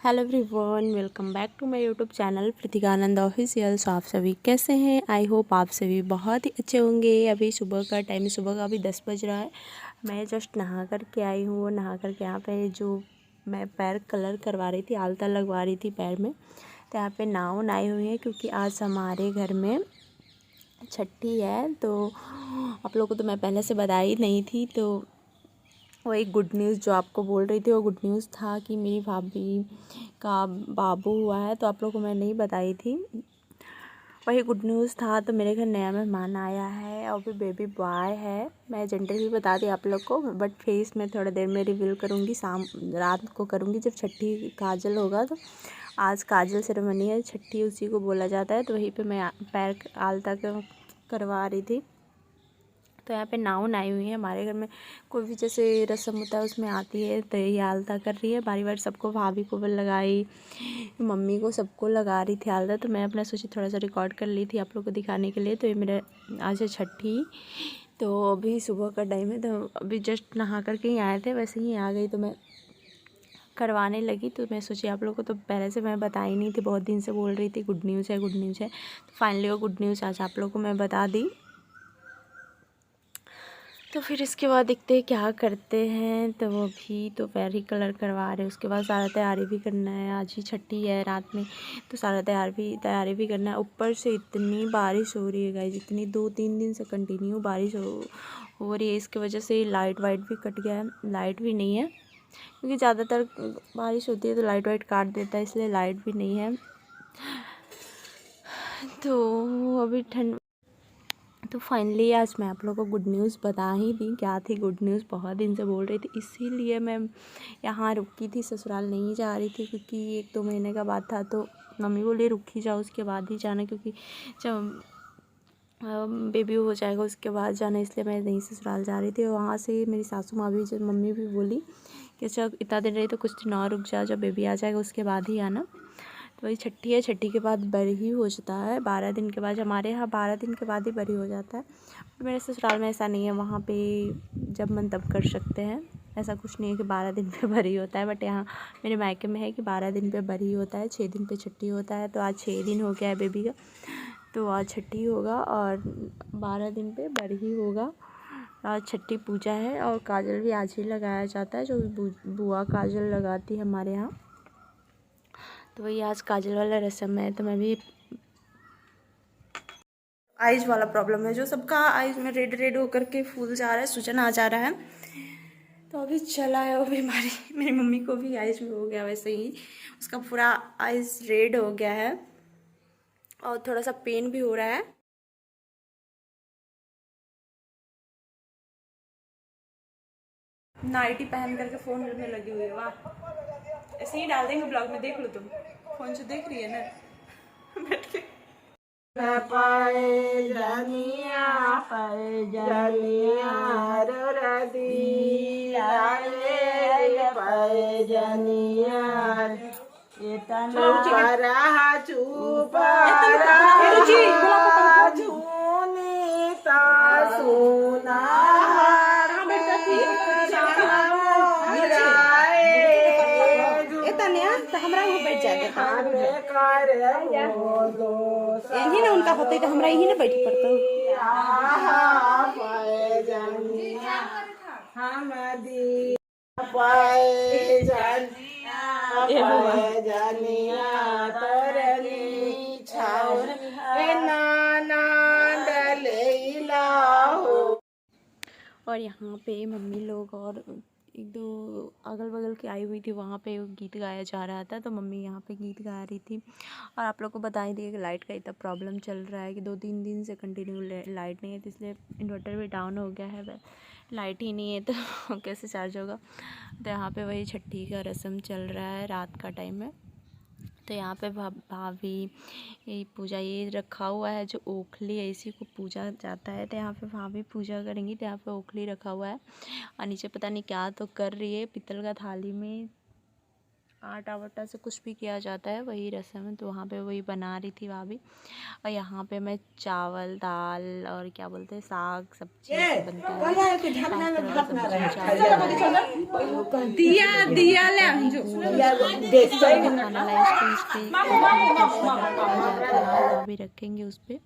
Hello everyone, welcome back to my YouTube channel Pratikanand official. So आप सभी कैसे हैं? आई होप आप सभी बहुत ही अच्छे होंगे। अभी सुबह का टाइम, सुबह का अभी 10 बज रहा है। मैं जस्ट नहा करके आई हूँ। नहा करके यहाँ पे जो मैं पैर कलर करवा रही थी, आलता लगवा रही थी पैर में, तो यहाँ पे नाउन आई हुई है क्योंकि आज हमारे घर में छठी है। तो आप लोगों को तो मैं पहले से बताई नहीं थी। तो वो एक गुड न्यूज़ जो आपको बोल रही थी, वो गुड न्यूज़ था कि मेरी भाभी का बाबू हुआ है। तो आप लोगों को मैं नहीं बताई थी, वही गुड न्यूज़ था। तो मेरे घर नया मेहमान आया है और भी बेबी बॉय है। मैं जेंडर भी बता दी आप लोग को, बट फेस में थोड़ा देर में रिवील करूँगी, शाम रात को करूँगी जब छठी काजल होगा। तो आज काजल सेरेमनी है, छठी उसी को बोला जाता है। तो वहीं पे मैं पैर आलता करवा रही थी। तो यहाँ पे नाउन आई हुई है हमारे घर में। कोई भी जैसे रस्म होता है उसमें आती है, तो ये आलता कर रही है बारी बारी सबको। भाभी को भी लगाई, मम्मी को, सबको लगा रही थी आलता। तो मैं अपना सोची थोड़ा सा रिकॉर्ड कर ली थी आप लोग को दिखाने के लिए। तो ये मेरा आज है छठी। तो अभी सुबह का टाइम है, तो अभी जस्ट नहा करके ही आए थे, वैसे ही आ गई। तो मैं करवाने लगी। तो मैं सोची आप लोग को तो पहले से मैं बताई नहीं थी, बहुत दिन से बोल रही थी गुड न्यूज़ है, गुड न्यूज़ है। तो फाइनली वो गुड न्यूज़ आज आप लोग को मैं बता दी। तो फिर इसके बाद देखते हैं क्या करते हैं। तो वो भी तो पैर ही कलर करवा रहे हैं। उसके बाद सारा तैयारी भी करना है, आज ही छठी है रात में। तो सारा तैयारी भी करना है। ऊपर से इतनी बारिश हो रही है गाइस, इतनी 2-3 दिन से कंटिन्यू बारिश हो रही है। इसकी वजह से लाइट वाइट भी कट गया है, लाइट भी नहीं है क्योंकि ज़्यादातर बारिश होती है तो लाइट वाइट काट देता है, इसलिए लाइट भी नहीं है। तो अभी ठंड, तो फाइनली आज मैं आप लोगों को गुड न्यूज़ बता ही दी। क्या थी गुड न्यूज़, बहुत दिन से बोल रही थी, इसीलिए मैं यहाँ रुकी थी, ससुराल नहीं जा रही थी क्योंकि 1-2 महीने का बाद था। तो मम्मी बोली रुक ही जाओ, उसके बाद ही जाना, क्योंकि जब बेबी हो जाएगा उसके बाद जाना, इसलिए मैं नहीं ससुराल जा रही थी। और वहाँ से मेरी सासू माँ भी, जब मम्मी भी बोली कि अच्छा इतना दिन रही तो कुछ दिन और रुक जा, जब बेबी आ जाएगा उसके बाद ही आना। तो वही छठी है, छठी के बाद बरही हो जाता है 12 दिन के बाद। हमारे यहाँ 12 दिन के बाद ही बरही हो जाता है, पर मेरे ससुराल में ऐसा नहीं है। वहाँ पे जब मन तब कर सकते हैं, ऐसा कुछ नहीं है कि 12 दिन पे बरही होता है। बट यहाँ मेरे मायके में है कि 12 दिन पे बरही होता है, 6 दिन पे छठी होता है। तो आज 6 दिन हो गया है बेबी का, तो आज छठी होगा और 12 दिन पे बरही होगा। आज छठी पूजा है और काजल भी आज ही लगाया जाता है, जो बुआ काजल लगाती है हमारे यहाँ। तो वही आज काजल वाला रस्म है। तो मैं भी, आइज वाला प्रॉब्लम है जो सबका, आइज में रेड रेड होकर के फूल जा रहा है, सूजन आ जा रहा है। तो अभी चला है वो बीमारी। मेरी मम्मी को भी आइज में हो गया वैसे ही, उसका पूरा आइज रेड हो गया है और थोड़ा सा पेन भी हो रहा है। नाइटी पहन करके फ़ोन करने लगी हुई है, वाह। ऐसे ही डाल देंगे ब्लॉग में, देख लो तुम, फ़ोन से देख रही है ना बैठ के। पैजनिया पैजनिया रदिया पैजनिया इतना रहा चुपा सुनीता सुना हमरा बैठ जाएगा, यही ना उनका होते तो हमरा यही ना बैठ पड़ता। और यहाँ पे मम्मी लोग और 1-2 अगल बगल की आई हुई थी, वहाँ पे गीत गाया जा रहा था। तो मम्मी यहाँ पे गीत गा रही थी। और आप लोग को बता ही दिए कि लाइट का इतना प्रॉब्लम चल रहा है कि 2-3 दिन से कंटिन्यू लाइट नहीं है। तो इसलिए इन्वर्टर भी डाउन हो गया है, लाइट ही नहीं है तो कैसे चार्ज होगा। तो यहाँ पे वही छठी का रस्म चल रहा है, रात का टाइम है। तो यहाँ पे भाभी ये पूजा, ये रखा हुआ है जो ओखली है, इसी को पूजा जाता है। तो यहाँ पे भाभी पूजा करेंगी। तो यहाँ पे ओखली रखा हुआ है और नीचे पता नहीं क्या तो कर रही है, पीतल का थाली में आटा वाटा से कुछ भी किया जाता है, वही रस्म है। तो वहाँ पे वही बना रही थी भाभी। और यहाँ पे मैं चावल दाल और क्या बोलते हैं साग सब्जी सब बनता है, 5 तरह का सब्जी चावल दिया दिया ले खाना लाई उसके भाभी रखेंगे उस पर।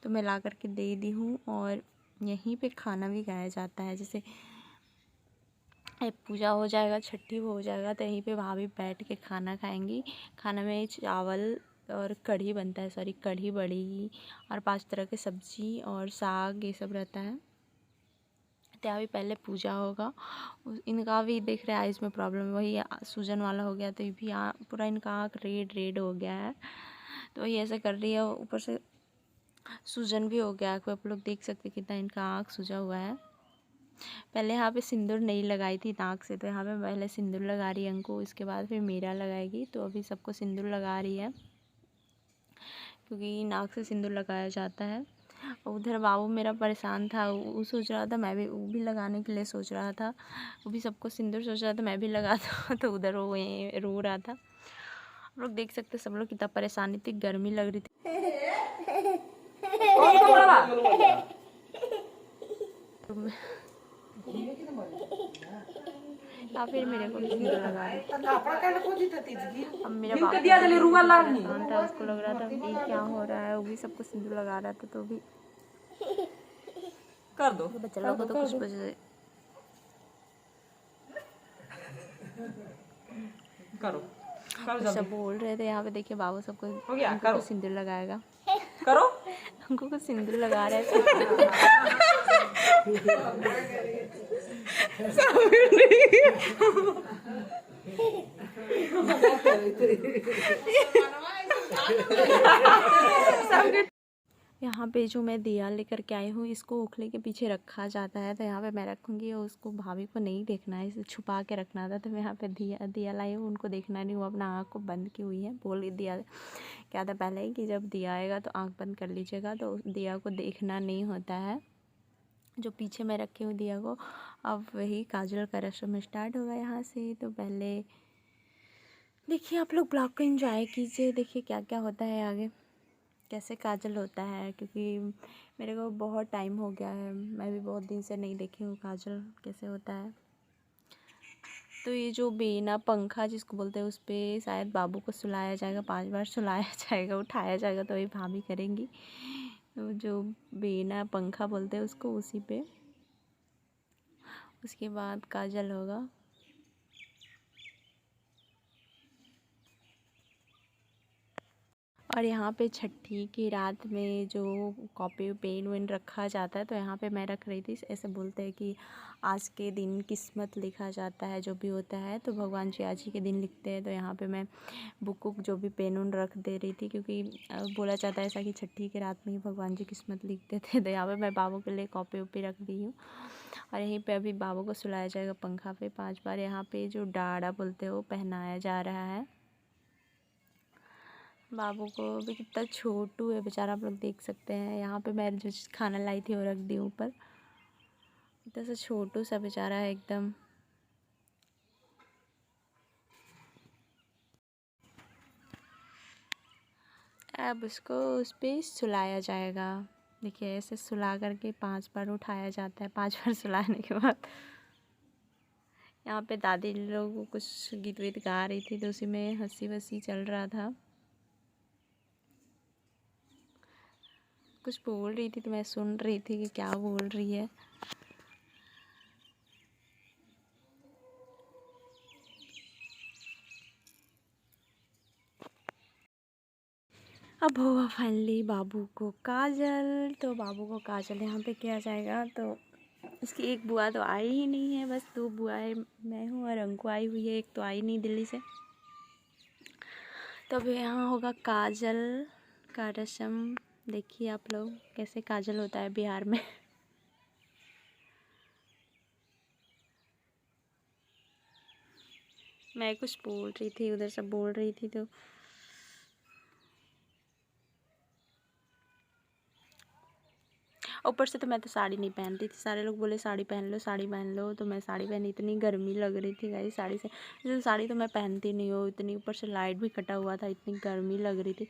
तो मैं ला करके दे दी हूँ। और यहीं पे खाना भी खाया जाता है, जैसे पूजा हो जाएगा, छठी हो जाएगा, तो यहीं पे भाभी बैठ के खाना खाएंगी। खाना में चावल और कढ़ी बनता है, सॉरी कढ़ी बड़ी और 5 तरह के सब्जी और साग ये सब रहता है। तो अभी पहले पूजा होगा। इनका भी देख रहे हैं आइज़ में प्रॉब्लम, वही सूजन वाला हो गया, तो ये भी पूरा इनका आँख रेड रेड हो गया है। तो वही ऐसे कर रही है, ऊपर से सूजन भी हो गया। आप लोग देख सकते कितना इनका आँख सूजा हुआ है। पहले यहाँ पे सिंदूर नहीं लगाई थी नाक से, तो यहाँ पे पहले सिंदूर लगा रही है अंकु, इसके बाद फिर मेरा लगाएगी। तो अभी सबको सिंदूर लगा रही है, क्योंकि नाक से सिंदूर लगाया जाता है। और उधर बाबू मेरा परेशान था, वो सोच रहा था मैं भी, वो भी लगाने के लिए सोच रहा था, वो भी सबको सिंदूर सोच रहा था मैं भी लगाता तो उधर वो रो रहा था। आप लोग देख सकते सब लोग कितना परेशानी थी, गर्मी लग रही थी। या फिर मेरे को सिंदूर लगा रही। अब मेरा बाप था, उसको लग रहा था ये क्या हो रहा है, वो भी सबको सिंदूर लगा रहा था। तो भी कर दो बच्चा लोग को तो कुछ बजे करो सब बोल रहे थे। यहाँ पे देखिए बाबू सबको हो गया, अंकु करो। को सिंदूर लगाएगा, करो अंकु को सिंदूर लगा रहे थे। यहाँ पे जो मैं दिया लेकर के आई हूँ, इसको ओखले के पीछे रखा जाता है। तो यहाँ पे मैं रखूँगी और उसको भाभी को नहीं देखना है, इसे छुपा के रखना था। तो मैं यहाँ पे दिया लाई हूँ, उनको देखना नहीं, वो अपना आँख को बंद की हुई है। बोल दिया क्या था पहले ही कि जब दिया आएगा तो आँख बंद कर लीजिएगा, तो दिया को देखना नहीं होता है। जो पीछे मैं रखी हूँ दिया को। अब वही काजल का रस्म स्टार्ट होगा यहाँ से। तो पहले देखिए आप लोग ब्लॉग को एंजॉय कीजिए, देखिए क्या क्या होता है आगे, कैसे काजल होता है, क्योंकि मेरे को बहुत टाइम हो गया है, मैं भी बहुत दिन से नहीं देखी हूँ काजल कैसे होता है। तो ये जो बेना पंखा जिसको बोलते हैं, उस पर शायद बाबू को सुलाया जाएगा, 5 बार सुलाया जाएगा, उठाया जाएगा, तो ये भाभी करेंगी। तो जो बेना पंखा बोलते हैं उसको, उसी पे उसके बाद काजल होगा। और यहाँ पे छठी की रात में जो कॉपी पेन वेन रखा जाता है, तो यहाँ पे मैं रख रही थी। ऐसे बोलते हैं कि आज के दिन किस्मत लिखा जाता है, जो भी होता है तो भगवान जी आज ही के दिन लिखते हैं। तो यहाँ पे मैं बुक जो भी पेन वेन रख दे रही थी, क्योंकि बोला जाता है ऐसा कि छठी की रात में ही भगवान जी किस्मत लिखते थे। तो यहाँ पर मैं बाबू के लिए कॉपी वॉपी रख दी हूँ। और यहीं पर अभी बाबू को सुलाया जाएगा पंखा पे 5 बार। यहाँ पर जो डाढ़ा बोलते हैं वो पहनाया जा रहा है बाबू को। भी कितना छोटू है बेचारा, आप लोग देख सकते हैं। यहाँ पे मैं जो खाना लाई थी वो रख दी ऊपर। इतना सा छोटू सा बेचारा है एकदम। अब उसको उस पर सुलाया जाएगा। देखिए ऐसे सुला करके 5 बार उठाया जाता है। 5 बार सुलाने के बाद यहाँ पे दादी लोग कुछ गीत वीत गा रही थी, तो उसी में हंसी वसी चल रहा था। कुछ बोल रही थी तो मैं सुन रही थी कि क्या बोल रही है। अब होगा फाइनली बाबू को काजल। तो बाबू को काजल यहाँ पे किया जाएगा। तो उसकी एक बुआ तो आई ही नहीं है, बस 2 बुआएं मैं हूँ और अंकु आई हुई है, एक तो आई नहीं दिल्ली से। तो अब यहाँ होगा काजल का रस्म। देखिए आप लोग कैसे काजल होता है बिहार में। मैं कुछ बोल रही थी, उधर सब बोल रही थी, तो ऊपर से तो मैं तो साड़ी नहीं पहनती थी, सारे लोग बोले साड़ी पहन लो साड़ी पहन लो, तो मैं साड़ी पहनी। इतनी गर्मी लग रही थी गाइस साड़ी से, जैसे साड़ी तो मैं पहनती नहीं हूँ इतनी, ऊपर से लाइट भी कटा हुआ था, इतनी गर्मी लग रही थी।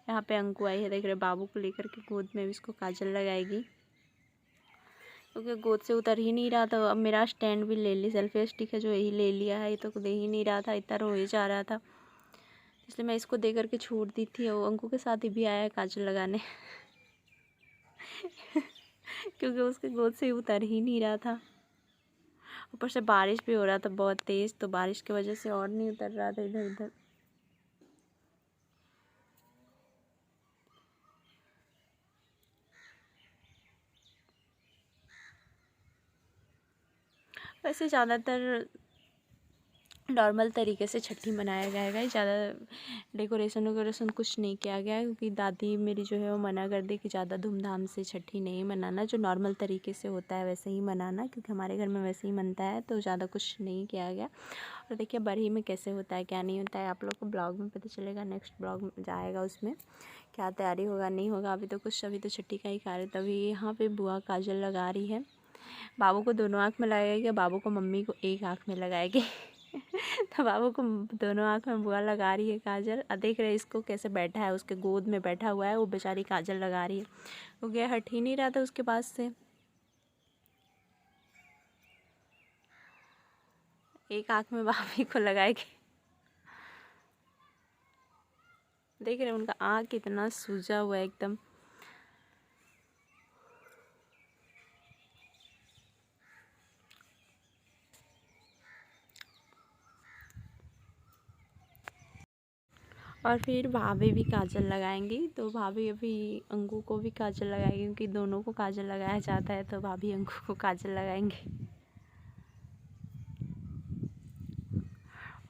यहाँ पे अंकु आई है, देख रहे बाबू को लेकर के गोद में भी इसको काजल लगाएगी, क्योंकि गोद से उतर ही नहीं रहा था। अब मेरा स्टैंड भी ले ली, सेल्फी स्टिक है जो यही ले लिया है, ये तो दे ही नहीं रहा था, इतना रोए जा रहा था, इसलिए मैं इसको दे करके छोड़ दी थी। और अंकु के साथ ही भी आया है काजल लगाने क्योंकि उसके गोद से उतर ही नहीं रहा था। ऊपर से बारिश भी हो रहा था बहुत तेज़, तो बारिश की वजह से और नहीं उतर रहा था इधर उधर। वैसे ज़्यादातर नॉर्मल तरीके से छठी मनाया गया है, ज़्यादा डेकोरेशन वगैरेशन कुछ नहीं किया गया है, क्योंकि दादी मेरी जो है वो मना कर दी कि ज़्यादा धूमधाम से छठी नहीं मनाना, जो नॉर्मल तरीके से होता है वैसे ही मनाना, क्योंकि हमारे घर में वैसे ही मनता है, तो ज़्यादा कुछ नहीं किया गया। और देखिए बरही में कैसे होता है क्या नहीं होता है, आप लोग को ब्लॉग में पता चलेगा, नेक्स्ट ब्लॉग जाएगा उसमें क्या तैयारी होगा नहीं होगा। अभी तो छठी का ही कार्य। तभी यहाँ पर बुआ काजल लगा रही है, बाबू को दोनों आँख में लगाएगी, बाबू को मम्मी को एक आँख में लगाएगी तो बाबू को दोनों आँख में बुआ लगा रही है काजल। देख रहे इसको कैसे बैठा है, उसके गोद में बैठा हुआ है, वो बेचारी काजल लगा रही है, क्योंकि हट ही नहीं रहा था उसके पास से। एक आँख में भाभी को लगाएगी, देख रहे उनका आँख कितना सूजा हुआ है एकदम। और फिर भाभी भी काजल लगाएंगी, तो भाभी अभी अंकु को भी काजल लगाएंगी, क्योंकि दोनों को काजल लगाया जाता है, तो भाभी अंकु को काजल लगाएंगे।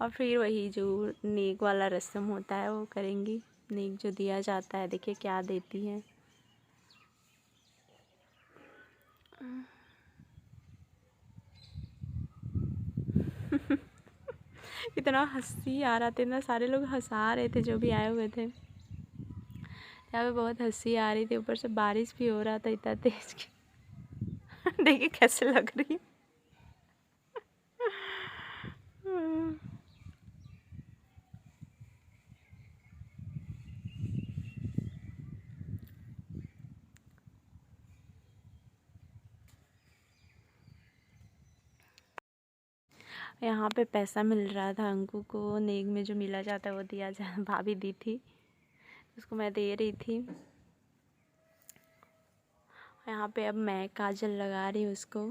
और फिर वही जो नेक वाला रस्म होता है वो करेंगी, नेक जो दिया जाता है, देखिए क्या देती है। इतना हंसी आ रहा था, इतना सारे लोग हंसा रहे थे जो भी आए हुए थे, यहाँ पे बहुत हंसी आ रही थी। ऊपर से बारिश भी हो रहा था इतना तेज की देखिए कैसे लग रही है। यहाँ पे पैसा मिल रहा था अंकु को, नेक में जो मिला जाता है वो दिया जा, भाभी दी थी, उसको मैं दे रही थी। यहाँ पे अब मैं काजल लगा रही हूँ उसको।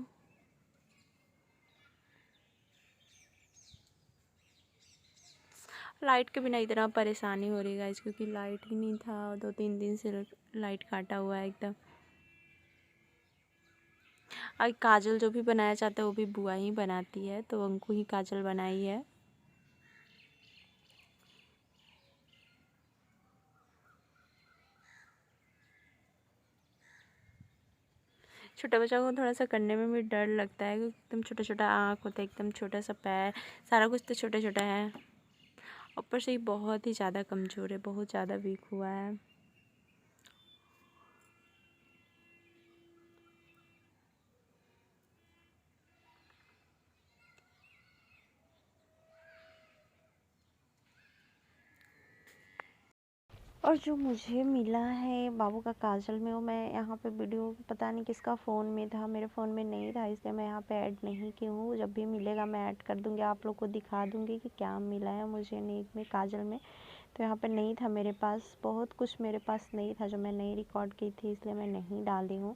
लाइट के बिना इतना परेशानी हो रही है गाइस, क्योंकि लाइट ही नहीं था, 2-3 दिन से लाइट काटा हुआ है एकदम। और काजल जो भी बनाया जाता है वो भी बुआ ही बनाती है, तो अंकु ही काजल बनाई है। छोटा बच्चा को थोड़ा सा करने में भी डर लगता है, क्योंकि एकदम छोटा छोटा आँख होता है, एकदम छोटा सा पैर, सारा कुछ तो छोटा छोटा है। ऊपर से ही बहुत ही ज़्यादा कमज़ोर है, बहुत ज़्यादा वीक हुआ है। और जो मुझे मिला है बाबू का काजल में, वो मैं यहाँ पे वीडियो पता नहीं किसका फ़ोन में था, मेरे फ़ोन में नहीं था, इसलिए मैं यहाँ पे ऐड नहीं की हूँ। जब भी मिलेगा मैं ऐड कर दूँगी, आप लोग को दिखा दूँगी कि क्या मिला है मुझे नेक में काजल में। तो यहाँ पे नहीं था मेरे पास, बहुत कुछ मेरे पास नहीं था जो मैं नहीं रिकॉर्ड की थी, इसलिए मैं नहीं डाली हूँ।